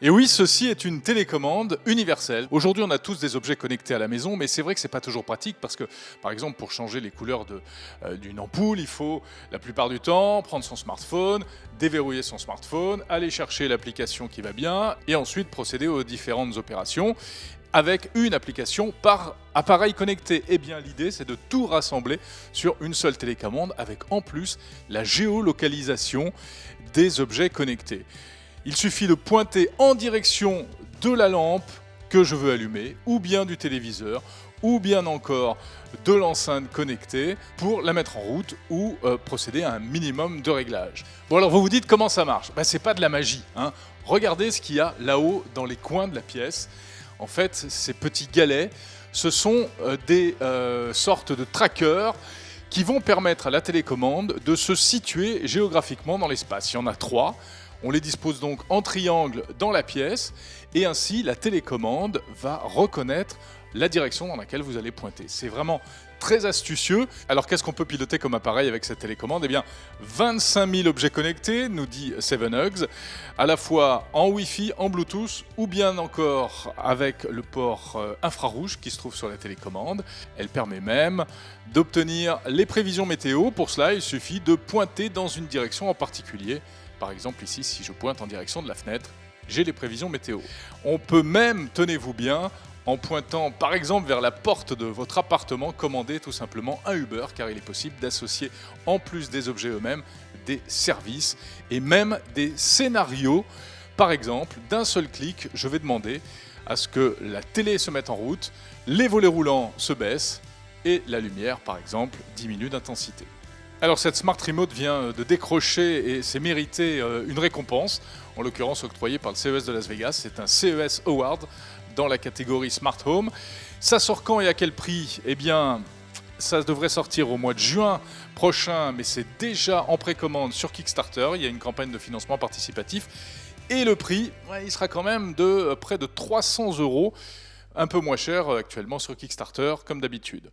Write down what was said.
Et oui, ceci est une télécommande universelle. Aujourd'hui, on a tous des objets connectés à la maison, mais c'est vrai que c'est pas toujours pratique parce que, par exemple, pour changer les couleurs d'une ampoule, il faut la plupart du temps prendre son smartphone, déverrouiller son smartphone, aller chercher l'application qui va bien et ensuite procéder aux différentes opérations avec une application par appareil connecté. Eh bien, l'idée, c'est de tout rassembler sur une seule télécommande avec en plus la géolocalisation des objets connectés. Il suffit de pointer en direction de la lampe que je veux allumer, ou bien du téléviseur, ou bien encore de l'enceinte connectée pour la mettre en route ou procéder à un minimum de réglage. Bon, alors vous vous dites comment ça marche ? C'est pas de la magie, hein. Regardez ce qu'il y a là-haut dans les coins de la pièce. En fait, ces petits galets, ce sont des sortes de trackers qui vont permettre à la télécommande de se situer géographiquement dans l'espace. Il y en a 3. On les dispose donc en triangle dans la pièce et ainsi la télécommande va reconnaître la direction dans laquelle vous allez pointer. C'est vraiment très astucieux. Alors qu'est-ce qu'on peut piloter comme appareil avec cette télécommande ? Eh bien 25 000 objets connectés, nous dit 7Hugs, à la fois en Wi-Fi, en Bluetooth ou bien encore avec le port infrarouge qui se trouve sur la télécommande. Elle permet même d'obtenir les prévisions météo. Pour cela, il suffit de pointer dans une direction en particulier. Par exemple ici, si je pointe en direction de la fenêtre, j'ai les prévisions météo. On peut même, tenez-vous bien, en pointant par exemple vers la porte de votre appartement, commander tout simplement un Uber, car il est possible d'associer en plus des objets eux-mêmes, des services et même des scénarios. Par exemple, d'un seul clic, je vais demander à ce que la télé se mette en route, les volets roulants se baissent et la lumière, par exemple, diminue d'intensité. Alors cette Smart Remote vient de décrocher et c'est mérité une récompense, en l'occurrence octroyée par le CES de Las Vegas. C'est un CES Award dans la catégorie Smart Home. Ça sort quand et à quel prix ? Eh bien, ça devrait sortir au mois de juin prochain, mais c'est déjà en précommande sur Kickstarter. Il y a une campagne de financement participatif. Et le prix, il sera quand même de près de 300 €, un peu moins cher actuellement sur Kickstarter, comme d'habitude.